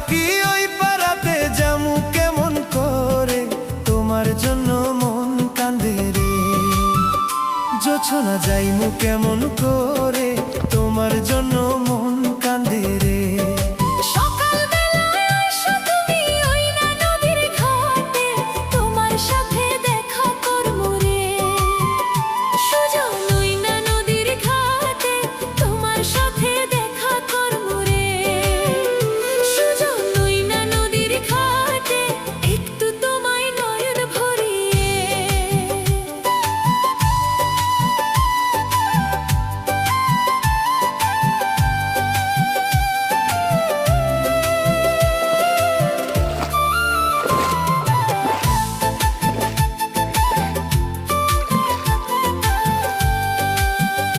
কি ওই পারাতে যামু কেমন করে, তোমার জন্য মন কান্দে রে। জোছনা যাইমু কেমন করে, তোমার জন্য